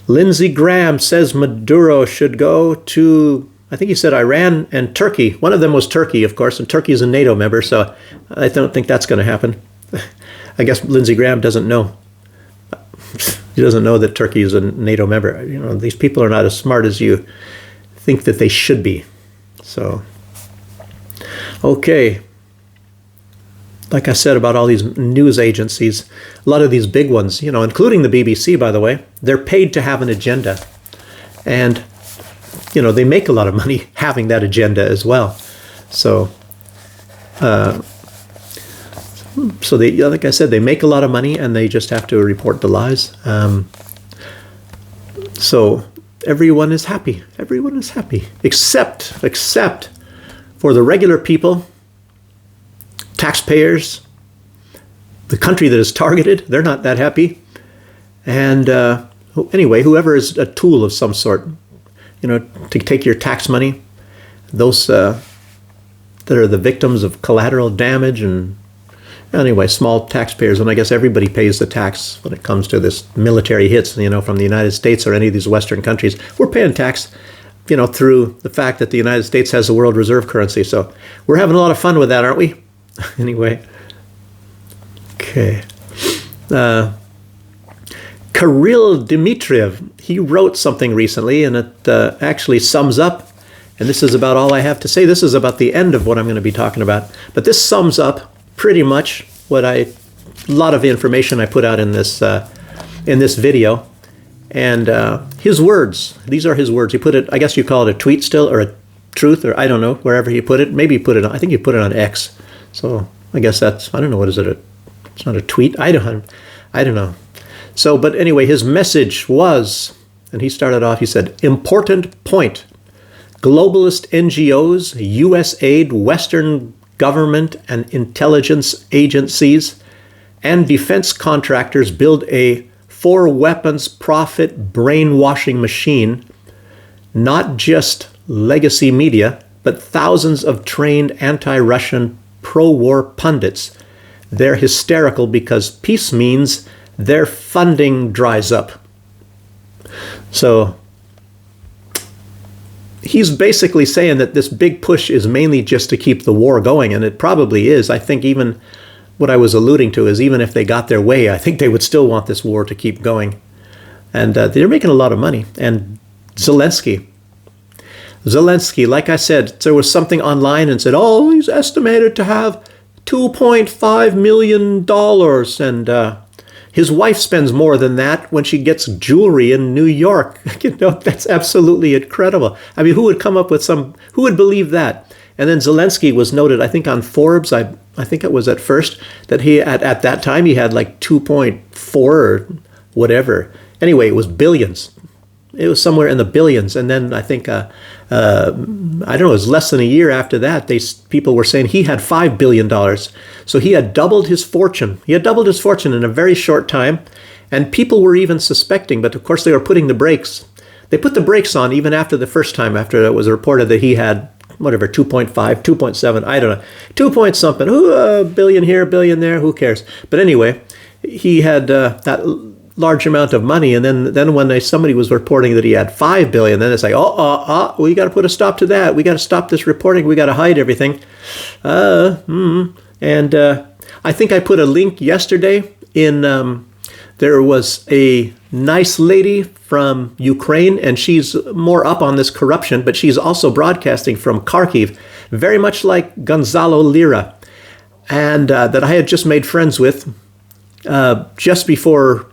Lindsey Graham says Maduro should go to, I think he said Iran and Turkey. One of them was Turkey, of course, and Turkey is a NATO member, so I don't think that's going to happen. I guess Lindsey Graham doesn't know. He doesn't know that Turkey is a NATO member. These people are not as smart as you think that they should be. So, okay. Like I said about all these news agencies, a lot of these big ones, including the BBC, by the way, they're paid to have an agenda. And, they make a lot of money having that agenda as well. So, they, like I said, they make a lot of money and they just have to report the lies. So everyone is happy. Everyone is happy, except for the regular people, taxpayers, the country that is targeted. They're not that happy. And anyway, whoever is a tool of some sort, to take your tax money, those that are the victims of collateral damage, and anyway, small taxpayers. And I guess everybody pays the tax when it comes to this military hits, from the United States or any of these Western countries. We're paying tax, through the fact that the United States has a world reserve currency. So we're having a lot of fun with that, aren't we? Anyway, okay. Kirill Dmitriev, he wrote something recently, and it actually sums up, and this is about all I have to say. This is about the end of what I'm going to be talking about. But this sums up pretty much a lot of information I put out in this video. And his words, these are his words. He put it, I guess you call it a tweet still, or a truth, or I don't know, wherever he put it. Maybe he put it on, I think he put it on X. So I guess that's, I don't know, what is it? It's not a tweet. I don't know. So, but anyway, his message was, and he started off, he said, important point. Globalist NGOs, U.S. aid, Western government and intelligence agencies, and defense contractors build a for-weapons profit brainwashing machine, not just legacy media, but thousands of trained anti-Russian pro-war pundits. They're hysterical because peace means their funding dries up. So he's basically saying that this big push is mainly just to keep the war going, and it probably is. I think even what I was alluding to is even if they got their way, I think they would still want this war to keep going. And they're making a lot of money. And Zelensky, like I said, there was something online and said, oh, he's estimated to have $2.5 million. And, His wife spends more than that when she gets jewelry in New York. That's absolutely incredible. I mean, who would come up with who would believe that? And then Zelensky was noted, I think on Forbes, I think it was at first, that he, at that time, he had like 2.4 or whatever. Anyway, it was billions. It was somewhere in the billions. And then I think, I don't know, it was less than a year after that, people were saying he had $5 billion. So he had doubled his fortune. He had doubled his fortune in a very short time. And people were even suspecting, but of course they were putting the brakes. They put the brakes on even after the first time, after it was reported that he had, whatever, 2.5, 2.7, I don't know, 2 point something, billion here, billion there, who cares? But anyway, he had that large amount of money, and then when somebody was reporting that he had 5 billion, then it's like, we got to put a stop to that. We got to stop this reporting. We got to hide everything. And I think I put a link yesterday in. There was a nice lady from Ukraine, and she's more up on this corruption, but she's also broadcasting from Kharkiv, very much like Gonzalo Lira, and that I had just made friends with just before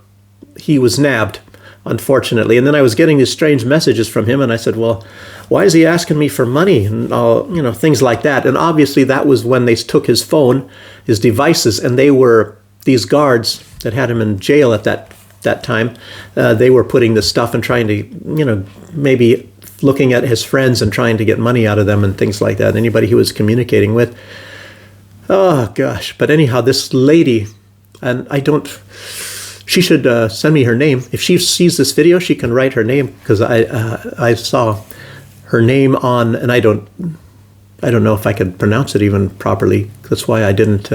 he was nabbed, unfortunately. And then I was getting these strange messages from him, and I said, well, why is he asking me for money? And all, things like that. And obviously that was when they took his phone, his devices, and they were, these guards that had him in jail at that time, they were putting this stuff and trying to, maybe looking at his friends and trying to get money out of them and things like that, anybody he was communicating with. Oh, gosh. But anyhow, this lady, and she should send me her name. If she sees this video, she can write her name, because I saw her name on, and I don't know if I could pronounce it even properly. That's why I didn't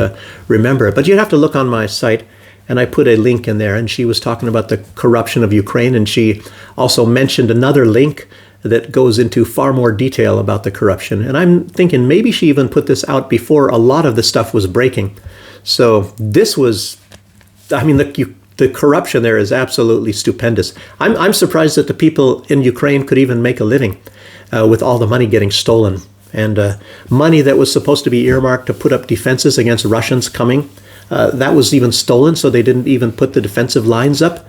remember it. But you'd have to look on my site, and I put a link in there, and she was talking about the corruption of Ukraine, and she also mentioned another link that goes into far more detail about the corruption. And I'm thinking maybe she even put this out before a lot of the stuff was breaking. So this was, I mean, the corruption there is absolutely stupendous. I'm surprised that the people in Ukraine could even make a living with all the money getting stolen. And money that was supposed to be earmarked to put up defenses against Russians coming, that was even stolen, so they didn't even put the defensive lines up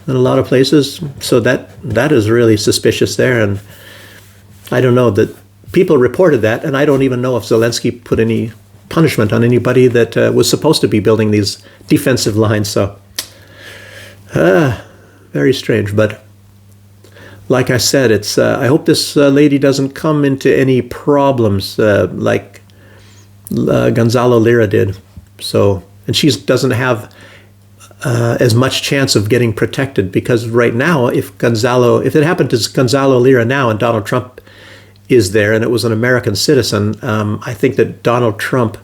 in a lot of places. So that is really suspicious there. And I don't know, that people reported that, and I don't even know if Zelensky put any punishment on anybody that was supposed to be building these defensive lines. So very strange. But like I said, it's I hope this lady doesn't come into any problems like Gonzalo Lira did. So, and she doesn't have as much chance of getting protected, because right now, if it happened to Gonzalo Lira now and Donald Trump is there and it was an American citizen, I think that Donald Trump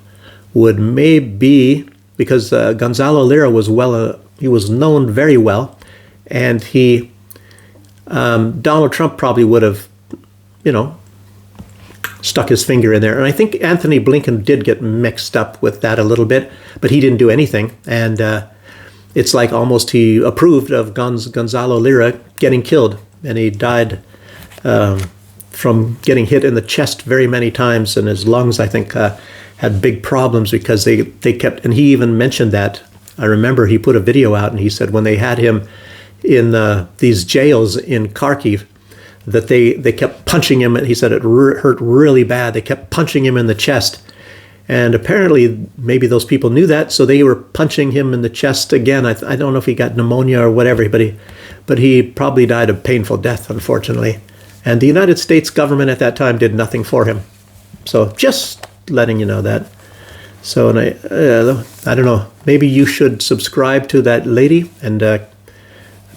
would maybe, because Gonzalo Lira was he was known very well, and Donald Trump probably would have, stuck his finger in there. And I think Anthony Blinken did get mixed up with that a little bit, but he didn't do anything. And it's like almost he approved of Gonzalo Lira getting killed, and he died from getting hit in the chest very many times, and his lungs, I think, had big problems because they kept, and he even mentioned that. I remember he put a video out, and he said when they had him in these jails in Kharkiv, that they kept punching him. He said it hurt really bad. They kept punching him in the chest. And apparently maybe those people knew that, so they were punching him in the chest again. I don't know if he got pneumonia or whatever, but he probably died a painful death, unfortunately. And the United States government at that time did nothing for him. So just letting you know that. So, and I don't know, maybe you should subscribe to that lady and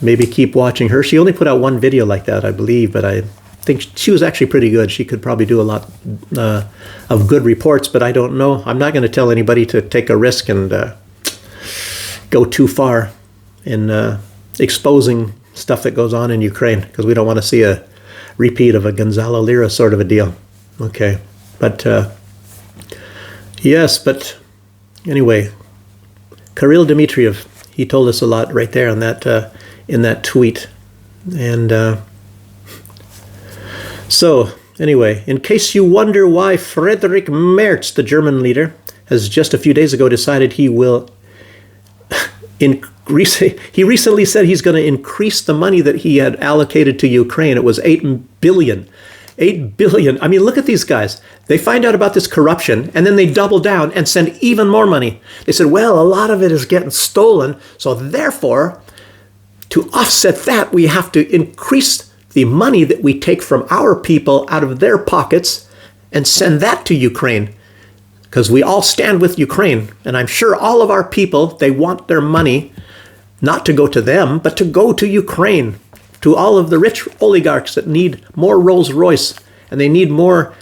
maybe keep watching her. She only put out one video like that, I believe, but I think she was actually pretty good. She could probably do a lot of good reports, but I don't know. I'm not going to tell anybody to take a risk and go too far in exposing stuff that goes on in Ukraine, because we don't want to see a repeat of a Gonzalo Lira sort of a deal. Okay, but yes, but anyway, Kirill Dmitriev, he told us a lot right there on that in that tweet. And so anyway, in case you wonder why Friedrich Merz, the German leader, has just a few days ago decided he will he recently said he's going to increase the money that he had allocated to Ukraine. It was 8 billion. 8 billion. I mean, look at these guys. They find out about this corruption and then they double down and send even more money. They said, well, a lot of it is getting stolen. So therefore, to offset that, we have to increase the money that we take from our people out of their pockets and send that to Ukraine. Because we all stand with Ukraine. And I'm sure all of our people, they want their money not to go to them, but to go to Ukraine, to all of the rich oligarchs that need more Rolls Royce and they need more,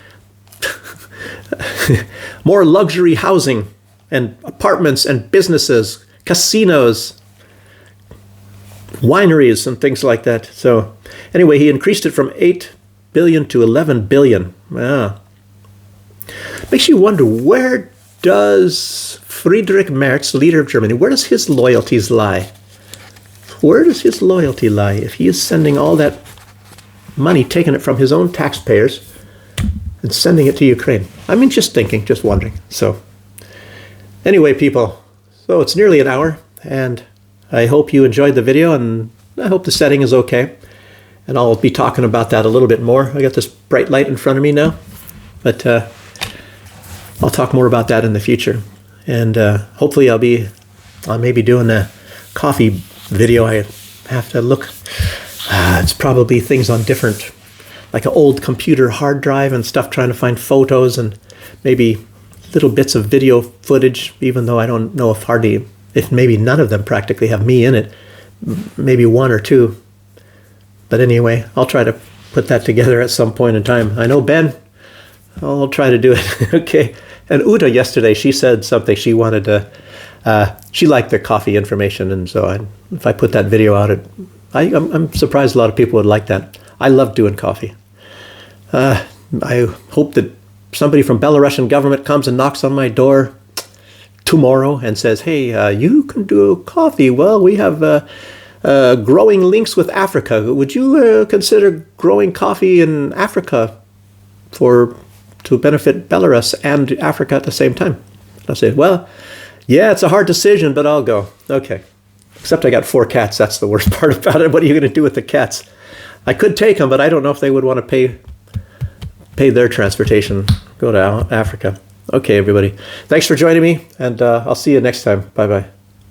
more luxury housing and apartments and businesses, casinos, wineries and things like that. So anyway, he increased it from 8 billion to 11 billion. Wow. Makes you wonder, where does Friedrich Merz, leader of Germany, where does his loyalties lie? Where does his loyalty lie if he is sending all that money, taking it from his own taxpayers and sending it to Ukraine? I mean, just thinking, just wondering. So anyway, people, so it's nearly an hour, and I hope you enjoyed the video, and I hope the setting is okay. And I'll be talking about that a little bit more. I got this bright light in front of me now, but I'll talk more about that in the future. And hopefully I'll maybe doing a coffee video. I have to look. It's probably things on different, like an old computer hard drive and stuff, trying to find photos and maybe little bits of video footage, even though I don't know if maybe none of them practically have me in it, maybe one or two. But anyway, I'll try to put that together at some point in time. I know Ben, I'll try to do it. Okay. And Uta yesterday, she said something. She wanted to, she liked the coffee information. And so if I put that video out, I'm surprised a lot of people would like that. I love doing coffee. I hope that somebody from Belarusian government comes and knocks on my door tomorrow and says, hey, you can do coffee. Well, we have growing links with Africa. Would you consider growing coffee in Africa to benefit Belarus and Africa at the same time? I'll say, well, yeah, it's a hard decision, but I'll go. Okay. Except I got 4 cats. That's the worst part about it. What are you going to do with the cats? I could take them, but I don't know if they would want to pay their transportation, go to Africa. Okay, everybody. Thanks for joining me, and I'll see you next time. Bye-bye.